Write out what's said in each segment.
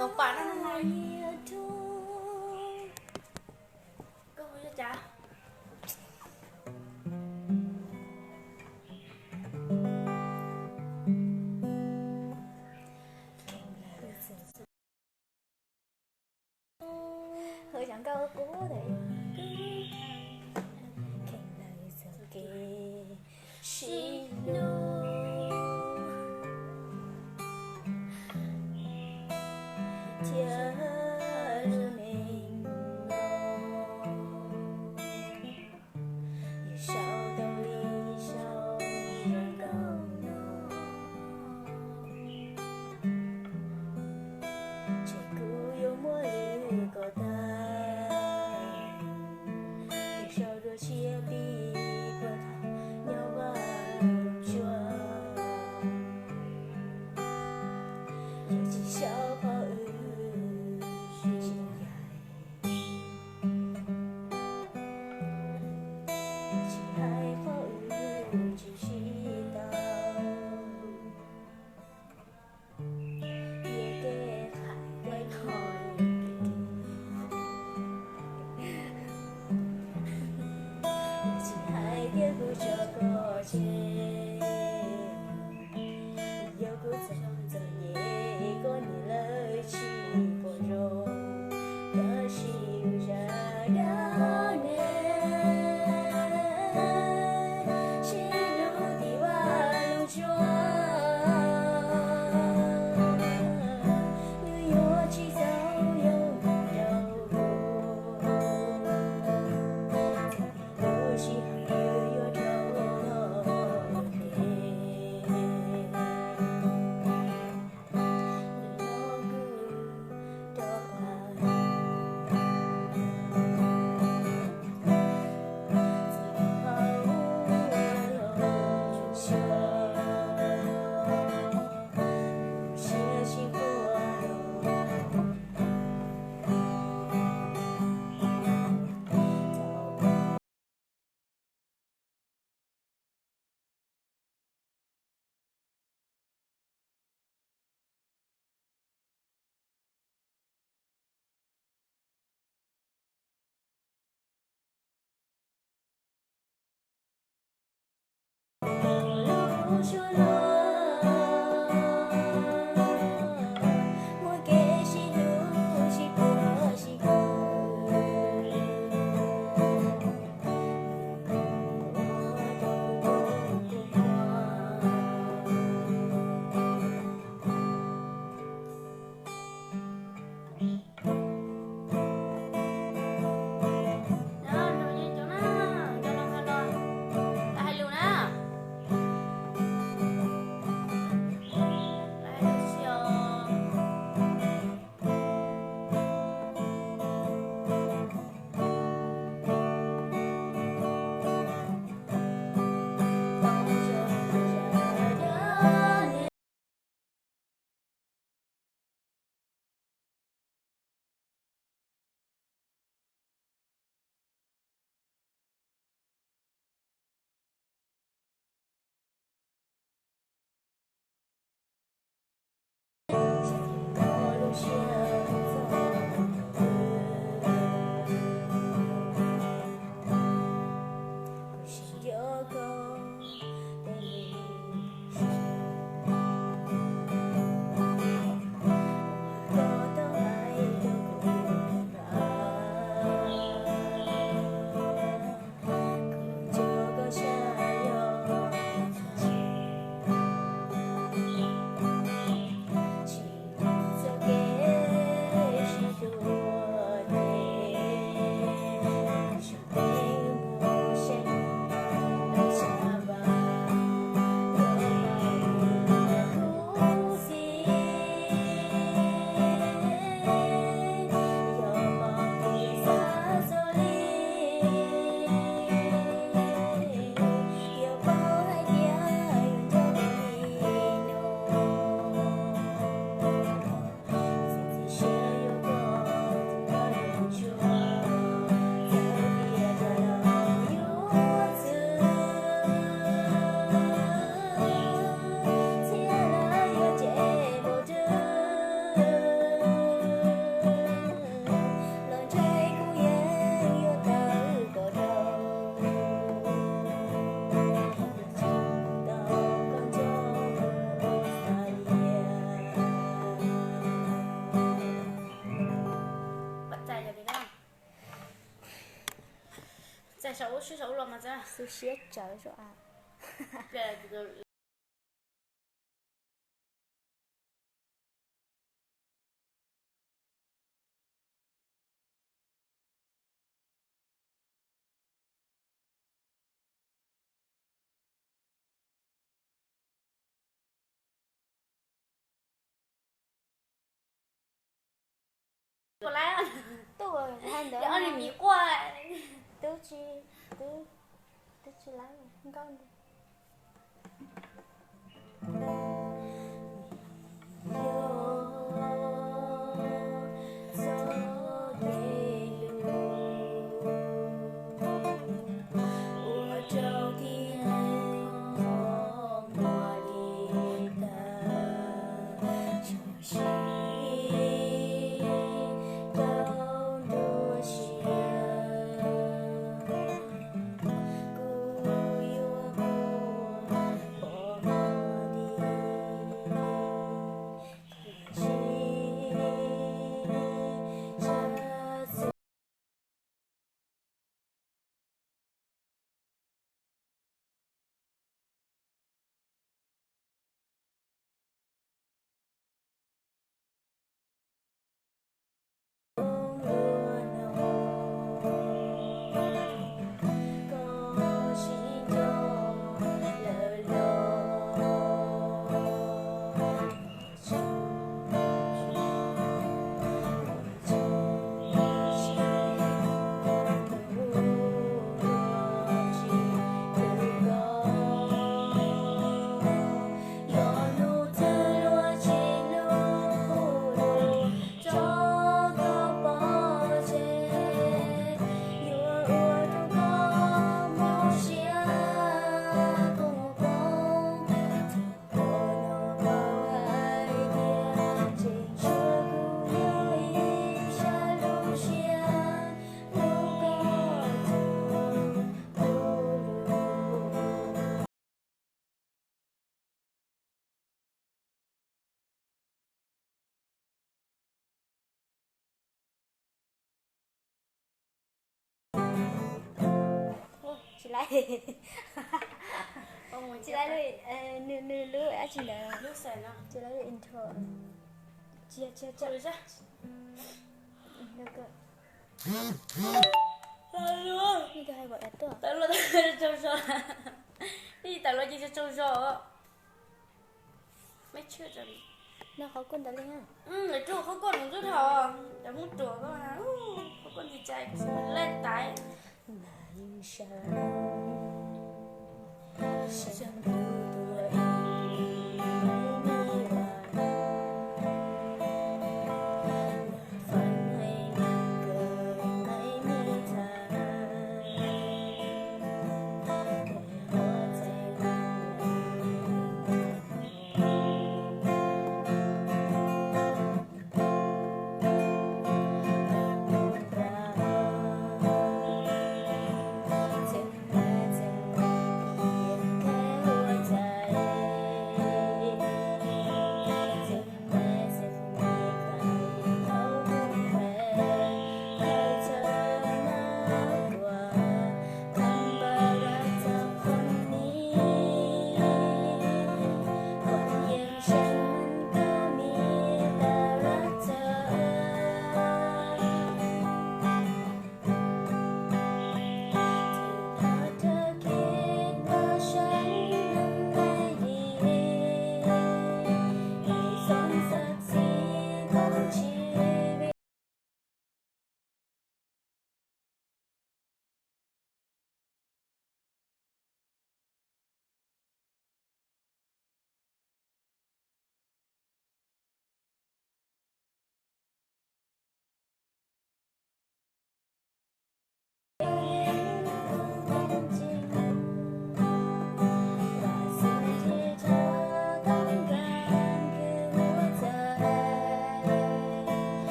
Cậu quả nó ngay câu cho chả hơi chẳng câu cũ thì khen lời giờ kê she know chờ mình也少道理少人高浓这股幽默里高大也少着些比波涛鸟儿转有几小跑在手洗手了嘛？这是写字说啊。别来这个。过来啊！都我看到。要你米过来。都去来了，很高的。起来，起来了，你爱起来了。有谁呢？起来了 intro， 接，坐下。那个。大罗。那个还有爱的。大罗走手了，你大罗就是走手，没吃这里。nó khó quên đã lên. Nói chung không còn một chút thò, đã muốn trộn các bạn, không còn gì chạy, mình lên tay.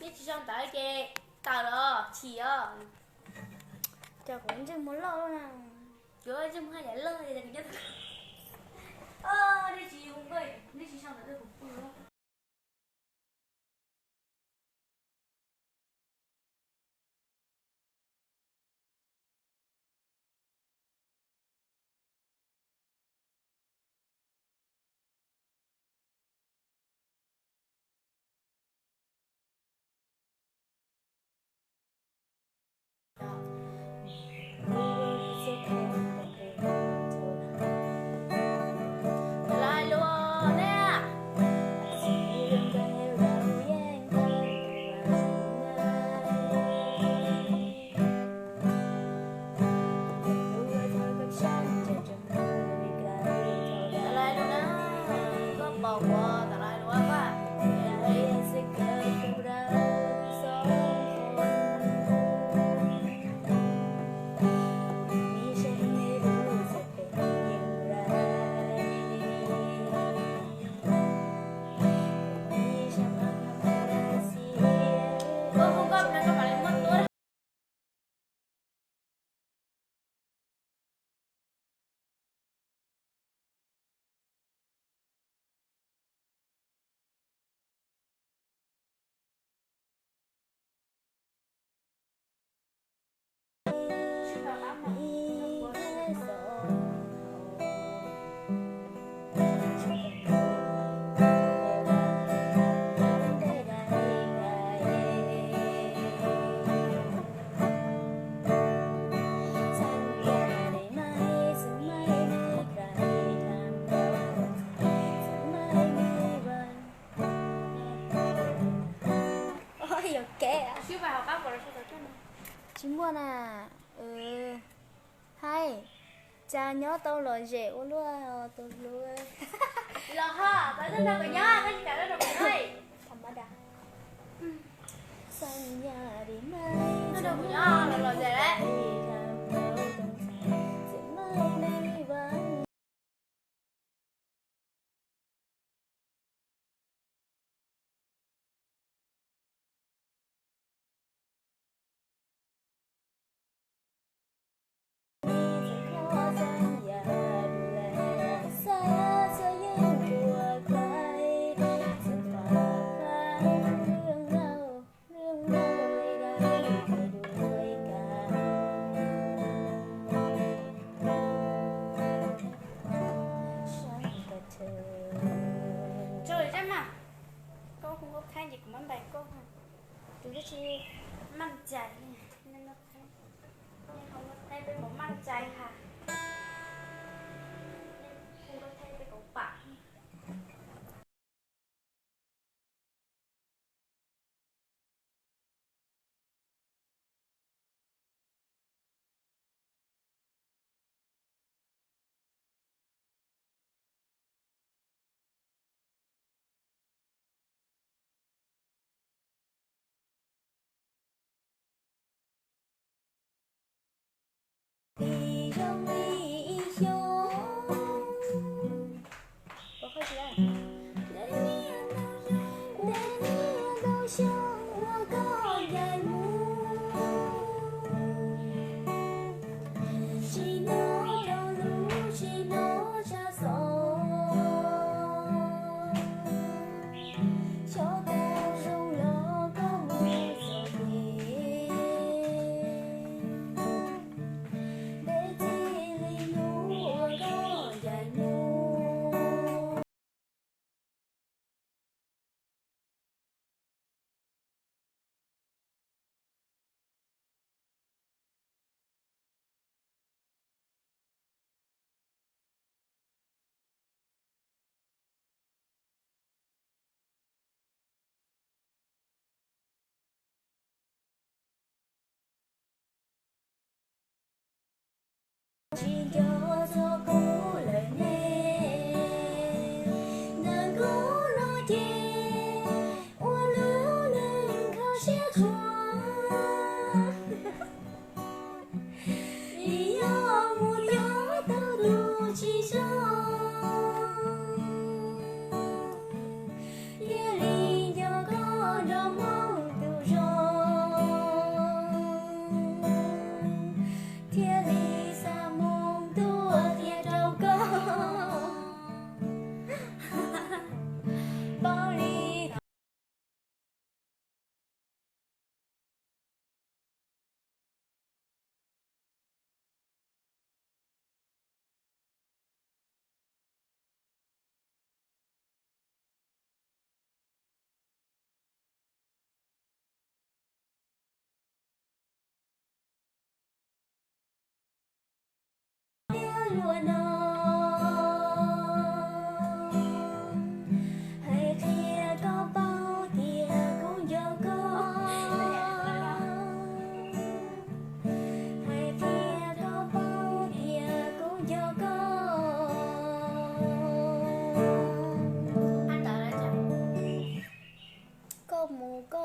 Biết chị xong tới kìa, tao đó, chị á. Chào cũng chừng muốn lo luôn à. Trời ơi, chứ không hay giải lời thì nhất. Đi chị không vậy, đi chị xong rồi tôi cũng không lo. Lại luôn nè. Lại luôn nè. Có bầu quá, ta lại luôn quá. Không có, nó phải là mất tuổi. Ôi, kệ. Chứ vào các của nó sẽ tới cho nó. Chính buồn à. Hay. Cha nhớ tôi là dễ luôn tôi luôn. Là ha, tới tới đâu rồi nhá, cái gì cả đâu rồi đây. Thầm đã. Sân nhà đi mai. Tới đâu rồi nhá, là gì đấy. Trời chắc mà. Cô không có thay gì của mắm bánh cô hả? Tôi rất chi Mắm cháy nên nó thay. Nhưng không có thay với một mắm cháy hả? Không có thay với cậu bạn. đi trong đi vô. Có hơi gì à? Để đi đâu trong có dài mưa. Chỉ nó đâu lũ chỉ nó cha gió. Cho tao rung lo có mưa rồi về. Để chi ly lũ có dài mưa. Chỉ cho cô lời nghe nàng cố nói chê ô lưu lên khao sẽ chua ý yo muốn yo tao đủ chỉ cho ye li cho có đom mong từ rồi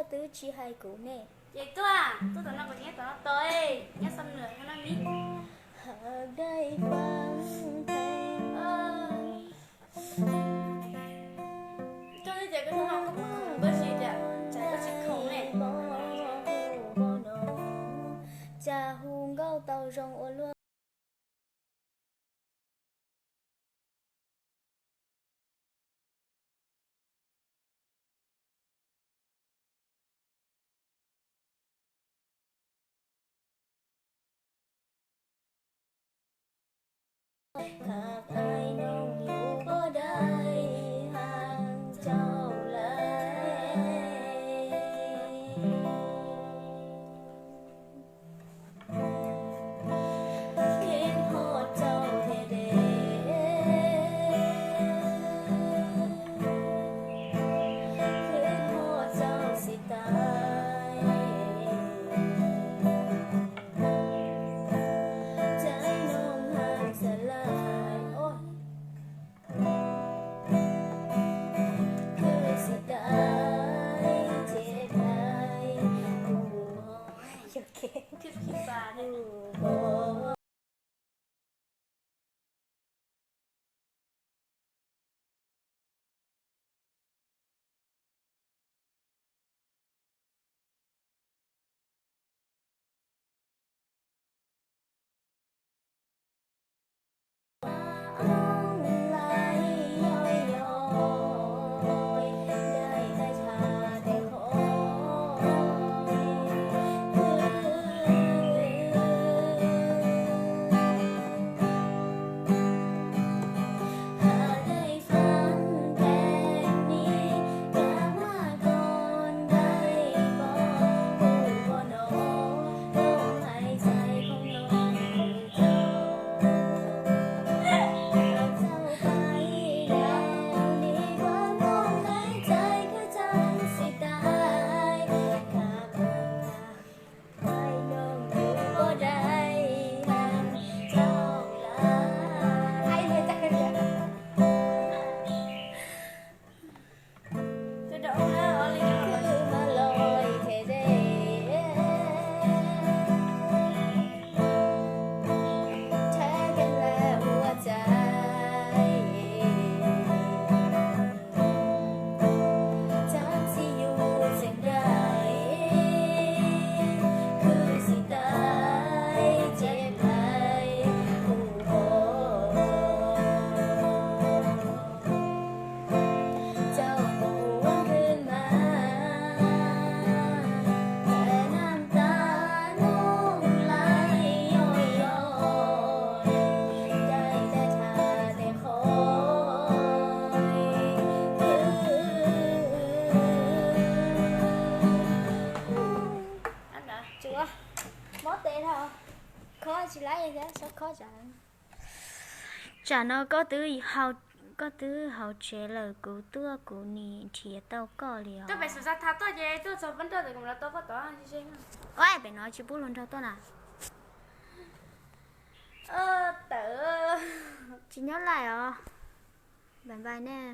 có tứ chi hai cũ nè vậy tôi tao nó còn nhé tao nó tới nhé xong nữa nó ní ở đây vắng thanh cho nên giờ cái thằng nó cũng không có gì cả chả có gì không này cha hùng gấu tàu rồng ô luôn khác ai nông hiểu có đây hàng châu lại khiến họ châu thế để khiến họ châu si tai trái nông hàng sẽ lại ôi cứ si tai chết ai ok thích khi bà này ông lại dõi dõi đời ta cha để khổ ở đây phán kèn đi cả hoa con đây có cô có nổ không hay say không nổi không giàu sao phải đau đi vẫn không thấyใจคือฉันสิตายข้าไปน้องอยู่บ่ได้ห้ามเจ้าหลายไอ้เนี่ยจักรยาน tôi đậu nó ở liền คือมาลอยเทเดแท้กันแล้วหัวใจจักสิอยู่จังใดคือสิตายเจ็บให้ผู้บ่เจ้าบ่หวนคืนมาแต่น้ำตาน้องไหลย้อยๆได้แต่ท่าแต่คอยanh đã chưa bó tệ thôi khó chỉ lấy vậy chứ sao khó chẳng chả nó có tứ hậu chế lời cứu tua cứu nì thì tao có liều tôi phải sử dụng tháo tôi về tôi sợ vấn đề thì cũng là tôi có tỏ anh chứ ôi phải nói chỉ bút luôn cho tôi nào tự chỉ nhớ lại à bye bye nè